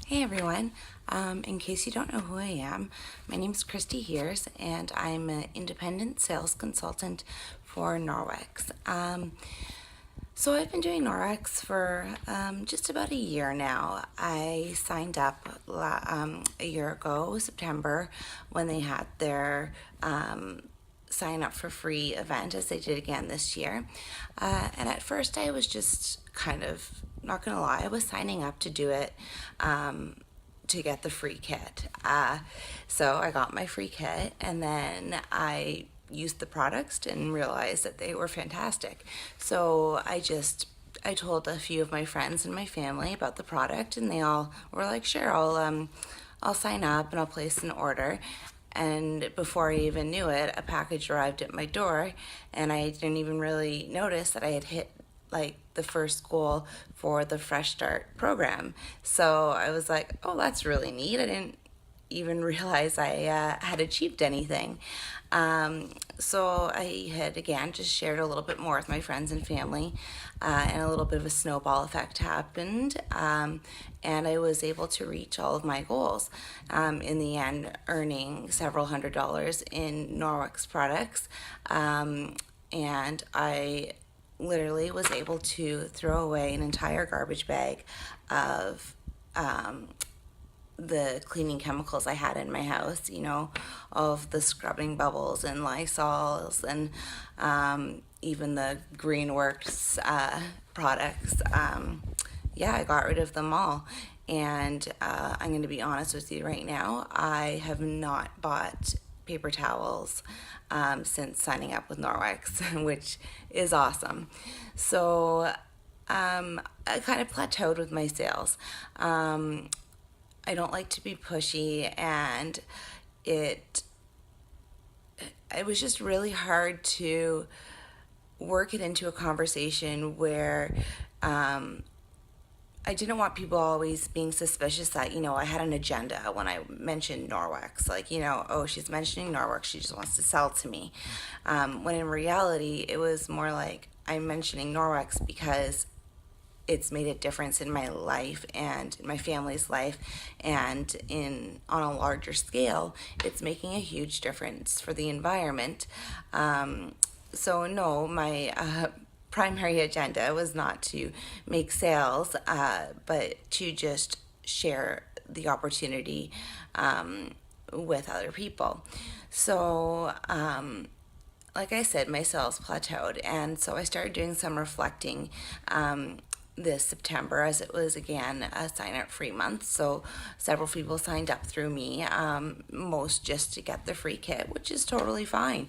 Hey everyone. In case you don't know who I am, my name's Christy Heers and I'm an independent sales consultant for Norwex. So I've been doing Norwex for just about a year now. I signed up a year ago, September, when they had their sign up for free event, as they did again this year. And at first I was just kind of, not gonna lie, I was signing up to do it to get the free kit. So I got my free kit and then I used the products and realized that they were fantastic. So I told a few of my friends and my family about the product, and they all were like, "Sure, I'll sign up and I'll place an order." And before I even knew it, a package arrived at my door, and I didn't even really notice that I had hit like the first goal for the Fresh Start program. So I was like, "Oh, that's really neat." I didn't even realize I had achieved anything. So I had again just shared a little bit more with my friends and family, and a little bit of a snowball effect happened, and I was able to reach all of my goals. In the end, earning several $100s in Norwex products, and I literally was able to throw away an entire garbage bag of the cleaning chemicals I had in my house, of the scrubbing bubbles and Lysols and even the Greenworks products. Yeah, I got rid of them all. And I'm going to be honest with you right now, I have not bought paper towels since signing up with Norwex, which is awesome. So I kind of plateaued with my sales. I don't like to be pushy, and it was just really hard to work it into a conversation where I didn't want people always being suspicious that, I had an agenda when I mentioned Norwex. Like, oh, she's mentioning Norwex, she just wants to sell to me. When in reality, it was more like I'm mentioning Norwex because it's made a difference in my life and in my family's life, and on a larger scale, it's making a huge difference for the environment. So no, my primary agenda was not to make sales, but to just share the opportunity with other people. So like I said, my sales plateaued, and so I started doing some reflecting this September, as it was again a sign up free month. So several people signed up through me, most just to get the free kit, which is totally fine.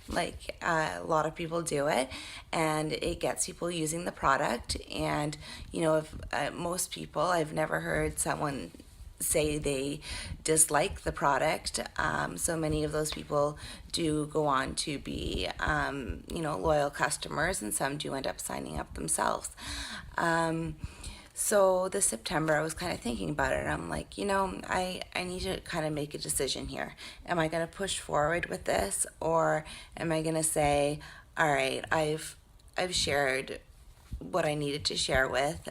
Like a lot of people do it, and it gets people using the product. And if most people, I've never heard someone say they dislike the product. So many of those people do go on to be, loyal customers, and some do end up signing up themselves. So this September, I was kind of thinking about it, and I'm like, I need to kind of make a decision here. Am I going to push forward with this, or am I going to say, all right, I've shared what I needed to share with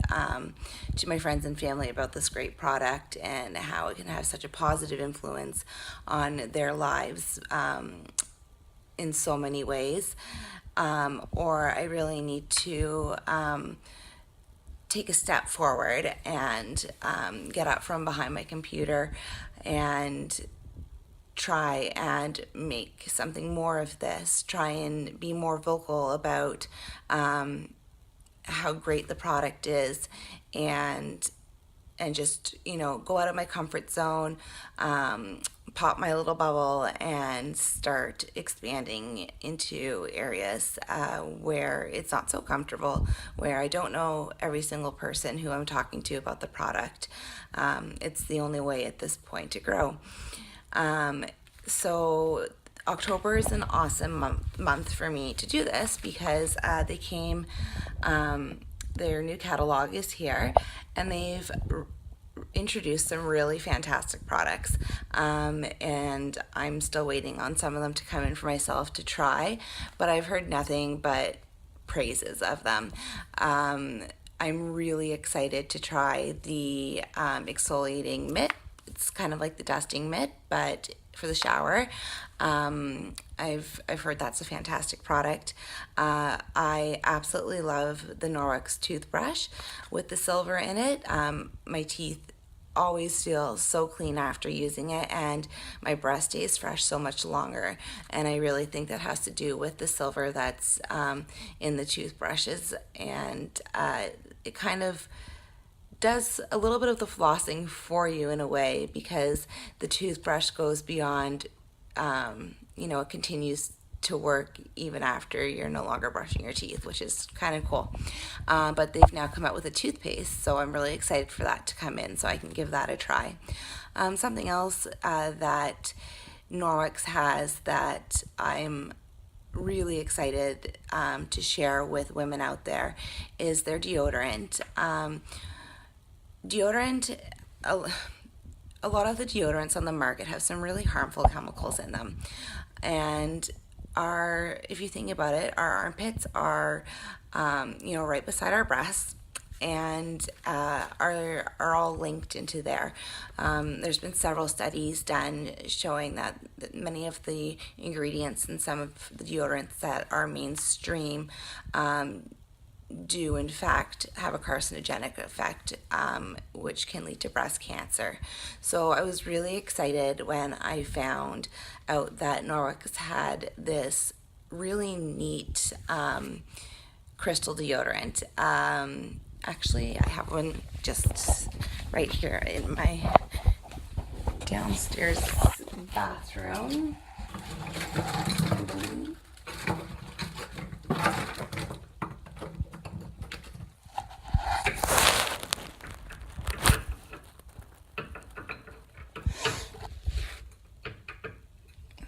to my friends and family about this great product and how it can have such a positive influence on their lives in so many ways, or I really need to take a step forward and get up from behind my computer and try and make something more of this, try and be more vocal about how great the product is, and just go out of my comfort zone, pop my little bubble, and start expanding into areas where it's not so comfortable, where I don't know every single person who I'm talking to about the product. It's the only way at this point to grow. So October is an awesome month for me to do this, because they came, their new catalog is here, and they've introduced some really fantastic products, and I'm still waiting on some of them to come in for myself to try, but I've heard nothing but praises of them. I'm really excited to try the exfoliating mitt. It's kind of like the dusting mitt, but for the shower. I've heard that's a fantastic product. I absolutely love the Norwex toothbrush with the silver in it. My teeth always feel so clean after using it, and my breath stays fresh so much longer. And I really think that has to do with the silver that's in the toothbrushes, and it kind of does a little bit of the flossing for you in a way, because the toothbrush goes beyond, it continues to work even after you're no longer brushing your teeth, which is kind of cool. But they've now come out with a toothpaste, so I'm really excited for that to come in so I can give that a try. Something else that Norwex has that I'm really excited to share with women out there is their deodorant. A lot of the deodorants on the market have some really harmful chemicals in them. And if you think about it, our armpits are, right beside our breasts, and are all linked into there. There's been several studies done showing that many of the ingredients in some of the deodorants that are mainstream do in fact have a carcinogenic effect, which can lead to breast cancer. So I was really excited when I found out that Norwex had this really neat crystal deodorant. Actually, I have one just right here in my downstairs bathroom.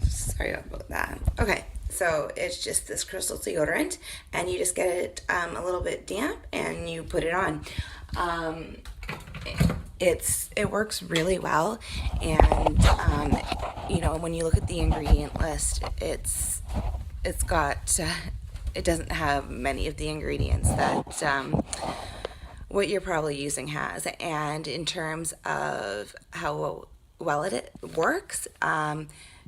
Sorry about that. Okay, so it's just this crystal deodorant, and you just get it a little bit damp, and you put it on. It works really well, and when you look at the ingredient list, it doesn't have many of the ingredients that what you're probably using has. And in terms of how well it works,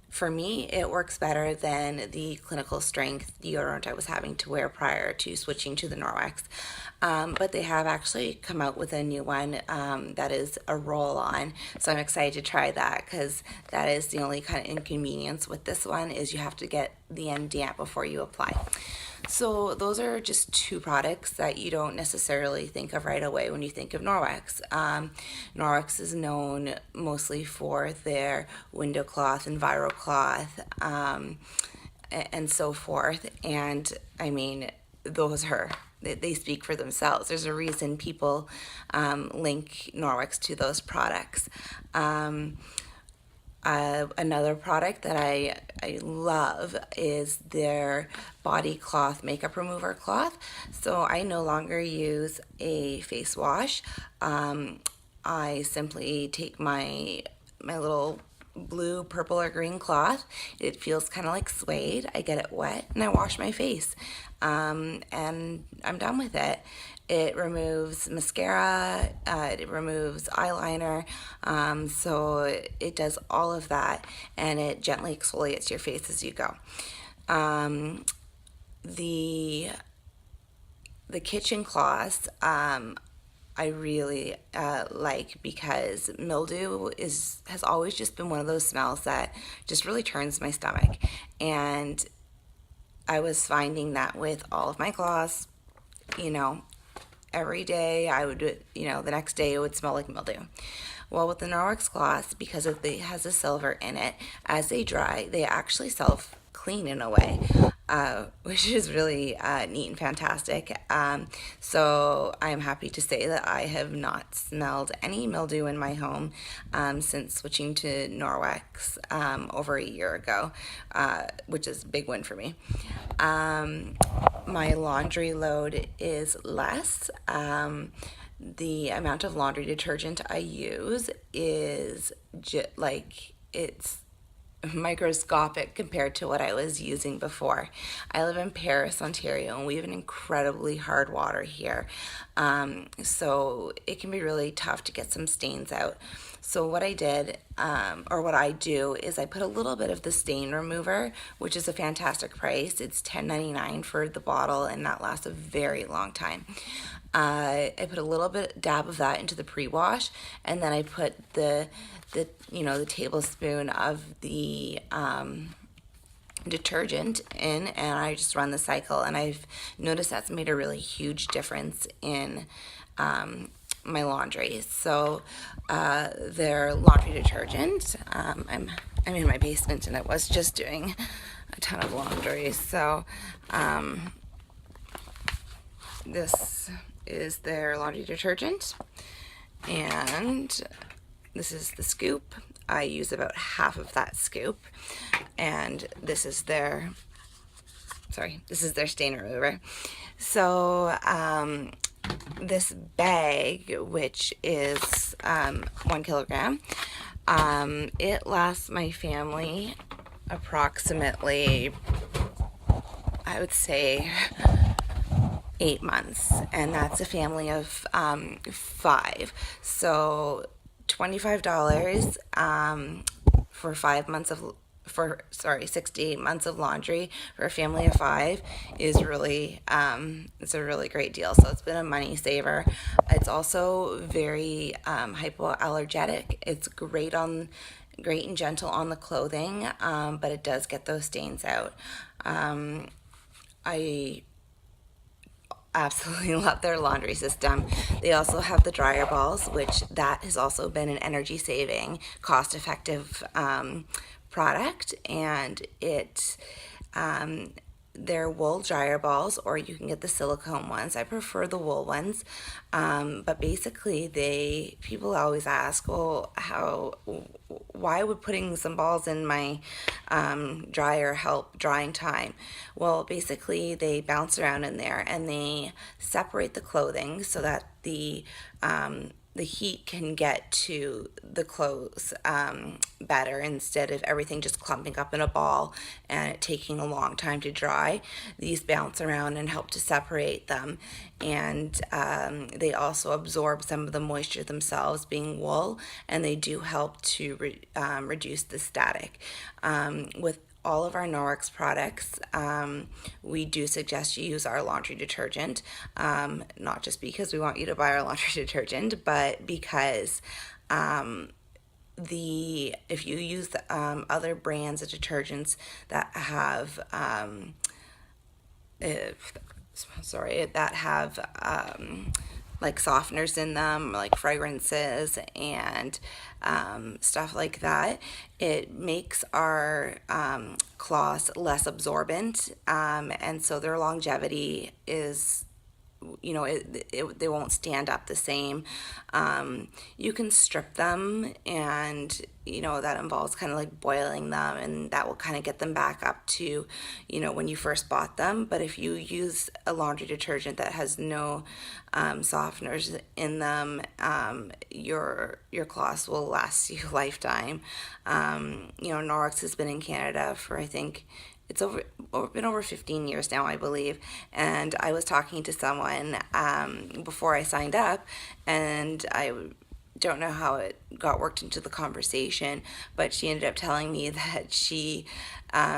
for me, it works better than the clinical strength deodorant I was having to wear prior to switching to the Norwex. But they have actually come out with a new one that is a roll-on. So I'm excited to try that, because that is the only kind of inconvenience with this one, is you have to get the end damp before you apply. So those are just two products that you don't necessarily think of right away when you think of Norwex. Norwex is known mostly for their window cloth and viral cloth and so forth. And I mean, they speak for themselves. There's a reason people link Norwex to those products. Another product that I love is their body cloth makeup remover cloth. So I no longer use a face wash. I simply take my little blue, purple, or green cloth. It feels kind of like suede. I get it wet and I wash my face, and I'm done with it. It removes mascara, it removes eyeliner, so it does all of that, and it gently exfoliates your face as you go. The kitchen cloths I really like, because mildew has always just been one of those smells that just really turns my stomach, and I was finding that with all of my cloths, every day I would do it, the next day it would smell like mildew. Well, with the Norwex cloths, because it has a silver in it, as they dry, they actually self-clean in a way, which is really neat and fantastic. So I'm happy to say that I have not smelled any mildew in my home since switching to Norwex over a year ago, which is a big win for me. My laundry load is less. The amount of laundry detergent I use is microscopic compared to what I was using before. I live in Paris, Ontario, and we have an incredibly hard water here. So it can be really tough to get some stains out. So what I did, or what I do, is I put a little bit of the stain remover, which is a fantastic price. It's $10.99 for the bottle, and that lasts a very long time. I put a little bit dab of that into the pre-wash, and then I put the the tablespoon of the detergent in, and I just run the cycle, and I've noticed that's made a really huge difference in my laundry. So their laundry detergent, I'm in my basement, and I was just doing a ton of laundry. So this is their laundry detergent, and this is the scoop. I use about half of that scoop, and this is their stain remover. So this bag, which is 1 kilogram, it lasts my family approximately, I would say, 8 months, and that's a family of 5. So $25 for 5 months of 68 months of laundry for a family of 5 is really it's a really great deal. So it's been a money saver. It's also very hypoallergenic. It's great and gentle on the clothing, but it does get those stains out. I absolutely love their laundry system. They also have the dryer balls, which that has also been an energy saving, cost effective product, and they're wool dryer balls, or you can get the silicone ones. I prefer the wool ones, but basically people always ask, well, why would putting some balls in my dryer help drying time? Well, basically they bounce around in there, and they separate the clothing so that the heat can get to the clothes better, instead of everything just clumping up in a ball and it taking a long time to dry. These bounce around and help to separate them, and they also absorb some of the moisture themselves, being wool, and they do help to reduce the static. With all of our Norwex products, we do suggest you use our laundry detergent, not just because we want you to buy our laundry detergent, but because if you use other brands of detergents that have like softeners in them, like fragrances and stuff like that, it makes our cloths less absorbent, and so their longevity is, they won't stand up the same. You can strip them, and that involves kind of like boiling them, and that will kind of get them back up to when you first bought them. But if you use a laundry detergent that has no softeners in them, your cloths will last you a lifetime. Norwex has been in Canada for, I think it's been over 15 years now, I believe. And I was talking to someone before I signed up, and I don't know how it got worked into the conversation, but she ended up telling me that she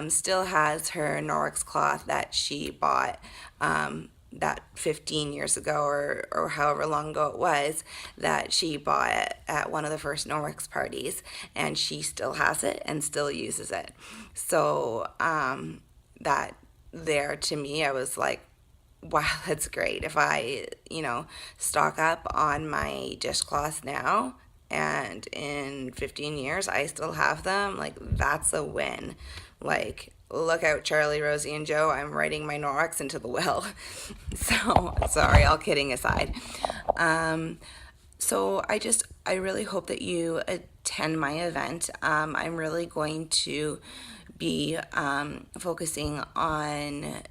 still has her Norwex cloth that she bought that 15 years ago, or however long ago it was, that she bought at one of the first Norwex parties, and she still has it and still uses it. So that there, to me, I was like, wow, that's great. If I stock up on my dishcloths now, and in 15 years I still have them, like, that's a win. Like, look out, Charlie, Rosie, and Joe, I'm writing my Norwex into the will. So, sorry, all kidding aside. So I really hope that you attend my event. I'm really going to be focusing on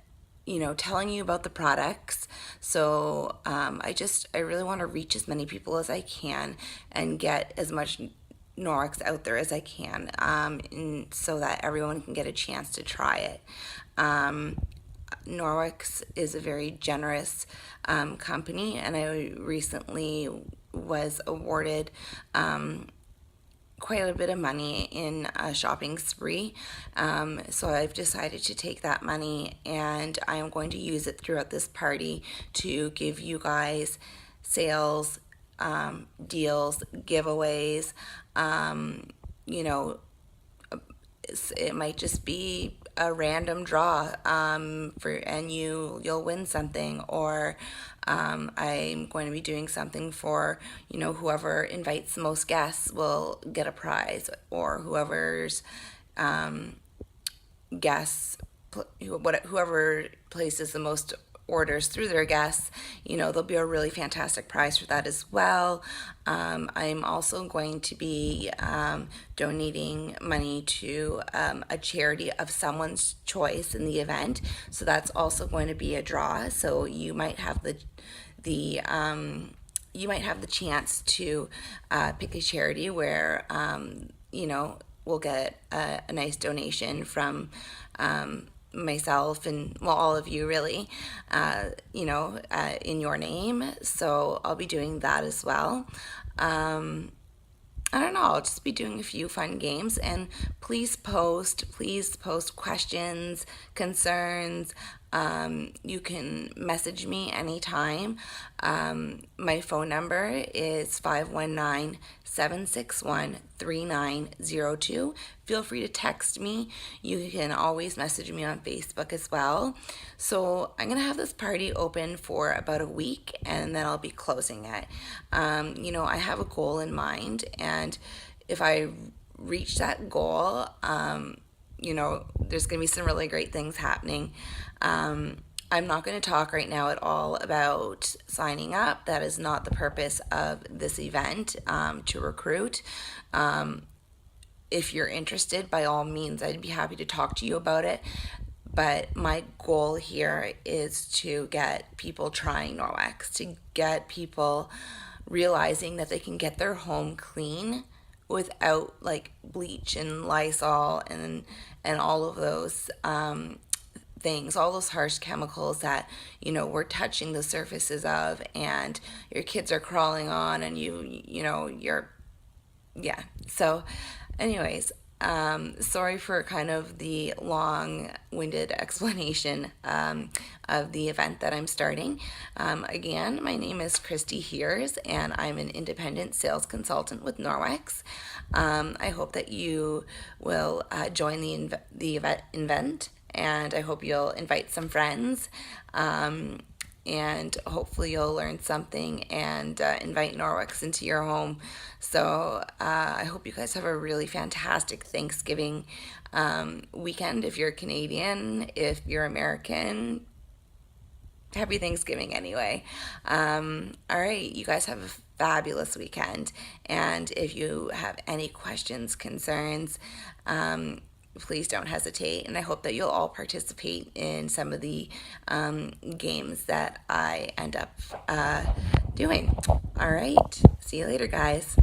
telling you about the products. So I really want to reach as many people as I can and get as much Norwex out there as I can, so that everyone can get a chance to try it. Norwex is a very generous company, and I recently was awarded quite a bit of money in a shopping spree. So I've decided to take that money and I am going to use it throughout this party to give you guys sales, deals, giveaways. You know, it might just be a random draw, and you'll win something, or I'm going to be doing something for, whoever invites the most guests will get a prize, or whoever's guests whoever places the most orders through their guests, there'll be a really fantastic prize for that as well. I'm also going to be donating money to a charity of someone's choice in the event. So that's also going to be a draw. So you might have the chance to pick a charity where we'll get a nice donation from myself and, well, all of you really, in your name. So I'll be doing that as well. I don't know, I'll just be doing a few fun games, and please post questions, concerns. You can message me anytime. My phone number is 519-761-3902. Feel free to text me. You can always message me on Facebook as well. So I'm going to have this party open for about a week, and then I'll be closing it. I have a goal in mind, and if I reach that goal, there's going to be some really great things happening. I'm not going to talk right now at all about signing up. That is not the purpose of this event, to recruit. If you're interested, by all means, I'd be happy to talk to you about it. But my goal here is to get people trying Norwex, to get people realizing that they can get their home clean without like bleach and Lysol and all of those things, all those harsh chemicals that we're touching the surfaces of, and your kids are crawling on, and you're so anyways, sorry for kind of the long-winded explanation of the event that I'm starting. Again, my name is Christy Hears, and I'm an independent sales consultant with Norwex. I hope that you will join the event, and I hope you'll invite some friends. And hopefully you'll learn something and invite Norwex into your home. So I hope you guys have a really fantastic Thanksgiving weekend. If you're Canadian, if you're American, happy Thanksgiving anyway. All right, you guys have a fabulous weekend. And if you have any questions, concerns, please don't hesitate, and I hope that you'll all participate in some of the games that I end up doing. All right, see you later, guys.